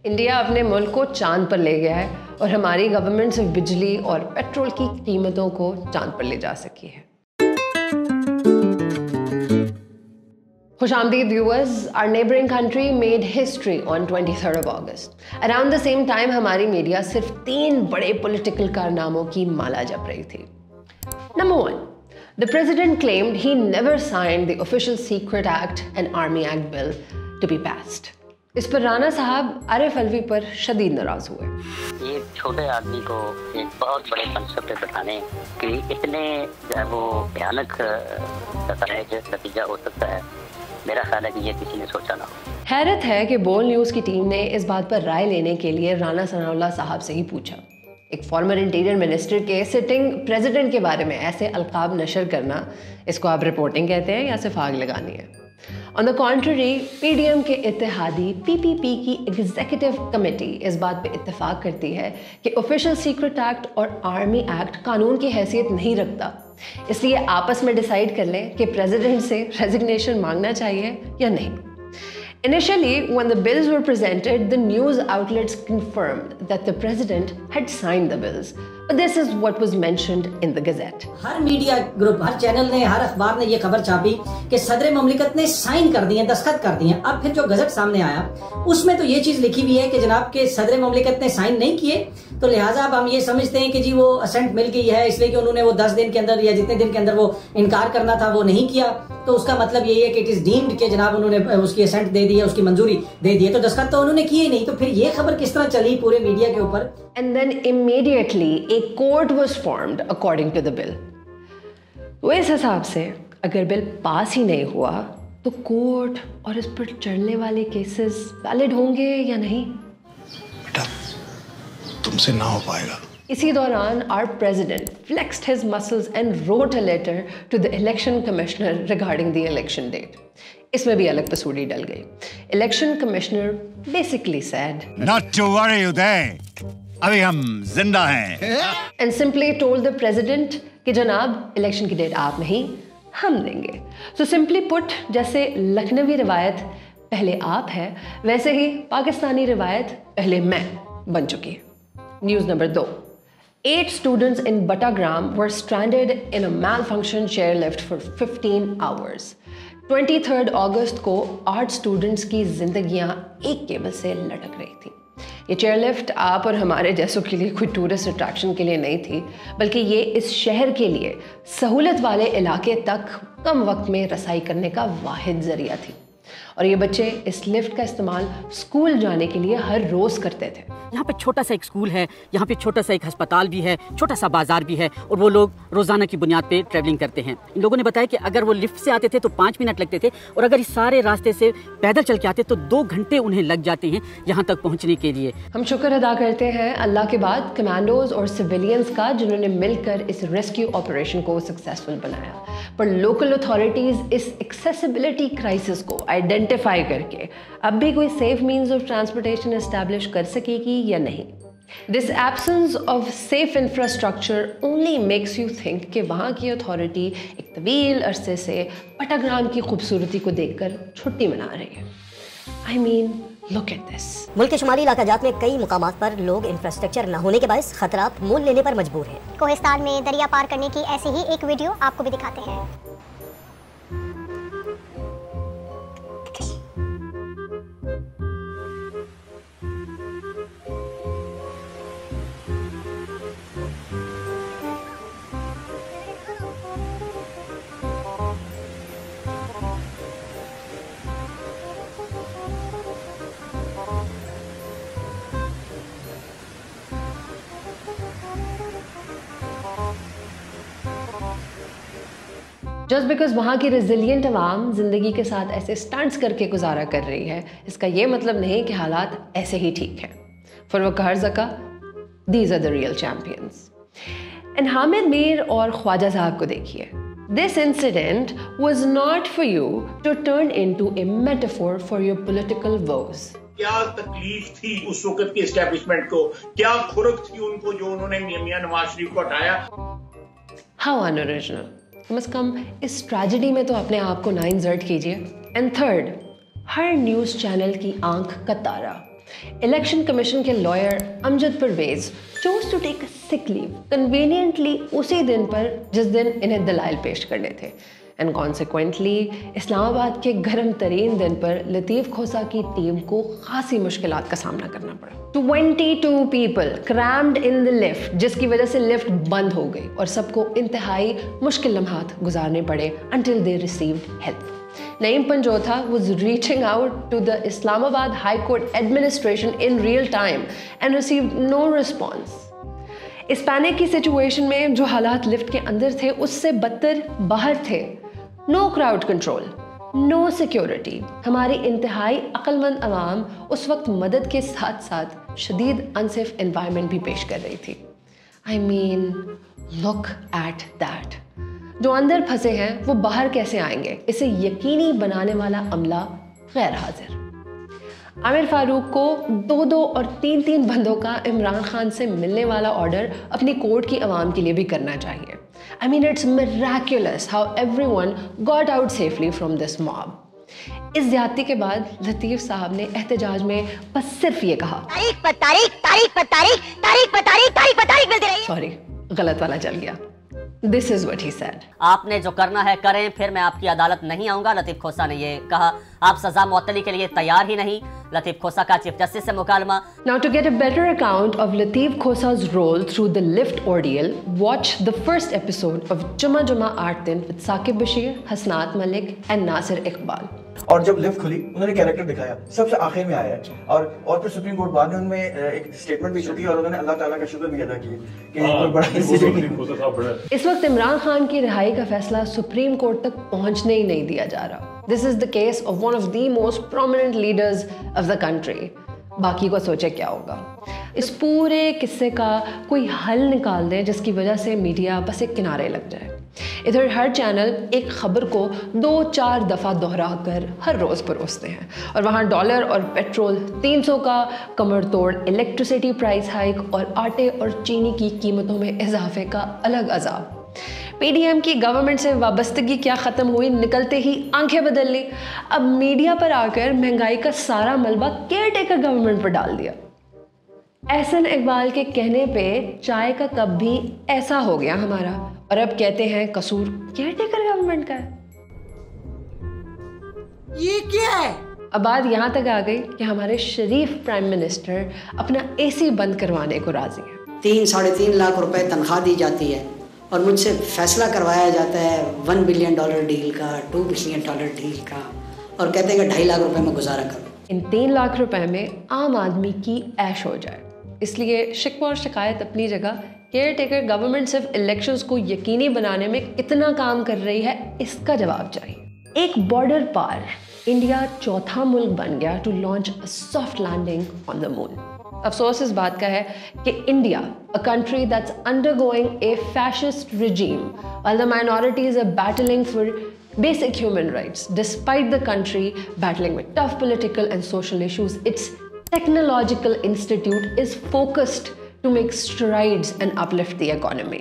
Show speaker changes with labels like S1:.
S1: India अपने मुल्क को चांद पर ले गया है और हमारी गवर्नमेंट सिर्फ बिजली और पेट्रोल की कीमतों को चांद पर ले जा सकी है। Khushamdeed viewers, our neighboring country made history on 23rd of August. Around the same time, हमारी मीडिया सिर्फ 3 बड़े political कारनामों की माला जप रही थी। Number 1, the president claimed he never signed the Official Secret Act and Army Act bill to be passed. इस पर राणा साहब आरिफ अलवी पर शदीद नाराज हुए।
S2: ये छोटे आदमी को एक बहुत बड़े मनसब पे बैठाने की इतने वो भयानक नतीजा हो सकता है, मेरा ख्याल है कि ये किसी ने सोचा ना हो।
S1: हैरत है कि बोल न्यूज़ की टीम ने इस बात पर राय लेने के लिए राणा सनाउल्लाह साहब से ही पूछा। एक फॉर्मर इंटीरियर मिनिस्टर के सिटिंग प्रेसिडेंट के बारे में ऐसे अलकाब नशर करना, इसको आप रिपोर्टिंग कहते हैं या सिर्फ आग लगानी है? ऑन द कॉन्ट्ररी, पीडीएम के इत्तेहादी पीपीपी की एग्जीक्यूटिव कमेटी इस बात पे इत्तेफाक करती है कि ऑफिशियल सीक्रेट एक्ट और आर्मी एक्ट कानून की हैसियत नहीं रखता, इसलिए आपस में डिसाइड कर लें कि प्रेसिडेंट से रेजिग्नेशन मांगना चाहिए या नहीं। Initially, when the bills were presented, the news outlets confirmed that the president had signed the bills. But this is what was mentioned in the Gazette.
S3: Her media group, her channel ने, हर अखबार ने ये खबर छापी कि सदर ममलिकत ने sign कर दिए, दस्तखत कर दिए। अब फिर जो गजट सामने आया उसमें तो ये चीज लिखी हुई है कि जनाब के सदर ममलिकत ने साइन नहीं किए, तो लिहाजा अब हम ये समझते हैं कि जी वो असेंट मिल गई है, इसलिए कि उन्होंने वो 10 दिन के अंदर या जितने दिन के अंदर वो इनकार करना था वो नहीं किया, तो उसका मतलब यही है कि इट इज डीम्ड कि जनाब उन्होंने उसकी असेंट दे दी है, उसकी मंजूरी दे दी है, तो दस्तखत तो उन्होंने किए नहीं। तो फिर ये खबर किस तरह चली पूरे मीडिया के ऊपर?
S1: And then immediately a court was formed according to the bill. तो इस हिसाब से अगर बिल पास ही नहीं हुआ तो कोर्ट और इस पर चढ़ने वाले केसेस वैलिड होंगे या नहीं?
S4: बेटा, तुमसे ना हो पाएगा।
S1: इसी दौरान our president flexed his muscles and wrote a letter to the election commissioner regarding the election date. इसमें भी अलग तसूड़ी डल गई। Election commissioner basically said,
S5: "Not to worry, Uday, अभी हम जिंदा हैं."
S1: And simply told the president कि जनाब इलेक्शन की डेट आप नहीं, हम देंगे। So simply put, जैसे लखनवी रिवायत पहले आप है, वैसे ही पाकिस्तानी रिवायत पहले मैं बन चुकी है। News number 2. 8 students in Battagram were stranded in a malfunctioned chairlift for 15 hours. 23rd अगस्त को 8 स्टूडेंट्स की जिंदगियां एक केबल से लटक रही थी। ये चेयरलिफ्ट आप और हमारे जैसों के लिए कोई टूरिस्ट अट्रैक्शन के लिए नहीं थी, बल्कि ये इस शहर के लिए सहूलत वाले इलाके तक कम वक्त में रसाई करने का वाहिद जरिया थी। और ये बच्चे इस लिफ्ट का इस्तेमाल स्कूल जाने के लिए हर रोज करते थे।
S6: यहाँ पे छोटा सा एक स्कूल है, यहाँ पे छोटा सा एक अस्पताल भी है, छोटा सा बाजार भी है, और वो लोग रोजाना की बुनियाद पे ट्रैवलिंग करते हैं। इन लोगों ने बताया कि अगर वो लिफ्ट से आते थे तो 5 मिनट लगते थे, और अगर इस सारे रास्ते से पैदल चल के आते तो 2 घंटे उन्हें लग जाते हैं यहाँ तक पहुँचने के लिए। हम शुक्र अदा करते हैं अल्लाह के बाद कमांडोज और सिविलियंस का, जिन्होंने मिलकर इस रेस्क्यू ऑपरेशन को सक्सेसफुल बनाया। पर लोकल अथॉरिटीज इस एक्सेसिबिलिटी क्राइसिस को आइडेंटिफाई करके अब भी कोई safe means of transportation establish कर सकेगी या नहीं? This absence of safe infrastructure only makes you think कि वहाँ की अथॉरिटी एक तवील अरसे से बट्टाग्राम की खूबसूरती को देखकर छुट्टी मना रही है। I mean, look at this.
S7: मुल्क के शुमाली इलाकाजात में कई मुकामात पर लोग इंफ्रास्ट्रक्चर न होने के बायस खतरात मोल लेने पर मजबूर हैं।
S8: कोहिस्तान में दरिया पार करने की ऐसी ही एक वीडियो आपको भी दिखाते हैं।
S1: जस्ट बिकॉज वहाँ की रेजिलियंट अवाम ज़िंदगी के साथ ऐसे स्टंट्स करके गुजारा कर रही है, इसका ये मतलब नहीं कि हालात ऐसे ही ठीक हैं। For Waqar Zaka, these are the real champions. And Hamid Mir और ख्वाजा साहब को देखिए। This incident was not for you to turn into a metaphor for your political woes.
S9: क्या तकलीफ थी उस वक्त की एस्टेब्लिशमेंट को, क्या खुरक थी उनको जो उन्होंने मियां नवाज शरीफ को हटाया।
S1: How unoriginal. कम से कम इस ट्रेजेडी में तो अपने आप को ना इंसर्ट कीजिए। एंड थर्ड, हर न्यूज़ चैनल की आंख का तारा इलेक्शन कमीशन के lawyer Amjad Pervaiz chose to take a sick leave conveniently उसी दिन पर जिस दिन इन्हें दलाइल पेश करने थे, एंड कॉन्सिक्वेंटली इस्लामाबाद के गर्म तरीन दिन पर लतीफ़ खोसा की टीम को खासी मुश्किलात का सामना करना पड़ा। 22 people crammed in the lift, जिसकी वजह से लिफ्ट बंद हो गई और सबको इंतहाई मुश्किल लम्हात गुजारने पड़े until they received help. Naeem Panjotha was reaching out to the Islamabad High Court administration in real time and received no response. इस पैनिक की सिचुएशन में जो हालात लिफ्ट के अंदर थे उससे बदतर बाहर थे। No crowd control, no security. हमारी इंतहाई अक्लमंद आवाम उस वक्त मदद के साथ साथ शदीद अनसेफ एनवायरनमेंट भी पेश कर रही थी। I mean look at that. जो अंदर फंसे हैं वो बाहर कैसे आएंगे, इसे यकीनी बनाने वाला अमला गैर हाजिर। आमिर फारूक को 2 और 3 बंदों का इमरान खान से मिलने वाला ऑर्डर अपनी कोर्ट की आवाम के लिए भी करना चाहिए। I mean, it's miraculous how everyone got out safely from this mob. इस ज़्यादती के बाद लतीफ़ साहब ने एहतजाज में बस सिर्फ ये कहा, तारीख पर तारीख, तारीख पर तारीख, तारीख पर तारीख, तारीख पर तारीख मिलती रही। सॉरी, गलत वाला चल गया। This is what he said.
S10: आपने जो करना है करें, फिर मैं आपकी अदालत नहीं आऊंगा। लतीफ़ खोसा ने ये कहा। आप सजा मुअत्तली के लिए तैयार ही नहीं। लतीफ़ खोसा का चीफ जस्टिस से मुकालमा।
S1: Now to get a better account of Lateef Khosa's role through the lift ordeal, watch the first episode of Juma Juma 8 Din with Saqib Bashir, Hasnaat Malik and Nasir Iqbal.
S11: और जब lift खुली उन्होंने character दिखाया, सबसे आखिर में आया है और फिर सुप्रीम कोर्ट बाद में उनमें एक स्टेटमेंट भी छुटी और उन्होंने अल्लाह ताला का शुक्र भी अदा किया कि कोई बड़ा।
S1: इस वक्त इमरान खान की रिहाई का फैसला सुप्रीम कोर्ट तक पहुंचने ही नहीं दिया जा रहा। This is the case of one of the most prominent leaders of the country. बाकी को सोचे क्या होगा। इस पूरे किस्से का कोई हल निकाल दे जिसकी वजह से मीडिया बस एक किनारे लग जाए। इधर हर चैनल एक खबर को 2-4 दफ़ा दोहरा कर हर रोज़ परोसते हैं और वहाँ डॉलर और पेट्रोल 300 का कमर तोड़, इलेक्ट्रिसिटी प्राइस हाइक और आटे और चीनी की कीमतों में इजाफे का अलग अजाब। पीडीएम की गवर्नमेंट से वाबस्तगी क्या ख़त्म हुई, निकलते ही आंखें बदल ली। अब मीडिया पर आकर महंगाई का सारा मलबा केयर टेकर गवर्नमेंट पर डाल दिया। एहसन इकबाल के कहने पे चाय का कप भी ऐसा हो गया हमारा, और अब कहते हैं कसूर केयर टेकर गवर्नमेंट का है। ये क्या है? अब बात यहाँ तक आ गई कि हमारे शरीफ प्राइम मिनिस्टर अपना एसी बंद करवाने को राजी है।
S12: 3-3.5 लाख रुपए तनख्वाह दी जाती है और मुझसे फैसला करवाया जाता है $1 बिलियन डील का, $2 बिलियन डील का, और कहते हैं कि 2.5 लाख रुपए में गुजारा करो।
S1: इन 3 लाख रुपए में आम आदमी की ऐश हो जाए, इसलिए शिकवा और शिकायत अपनी जगह। केयर टेकर गवर्नमेंट सिर्फ इलेक्शंस को यकीनी बनाने में कितना काम कर रही है, इसका जवाब चाहिए। एक बॉर्डर पार इंडिया चौथा मुल्क बन गया to launch a soft landing on the moon. अफसोस इस बात का है कि India, a country that's undergoing a fascist regime, while the minorities are battling for basic human rights, despite the country battling with tough political and social issues, its technological institute is focused to make strides and uplift the economy.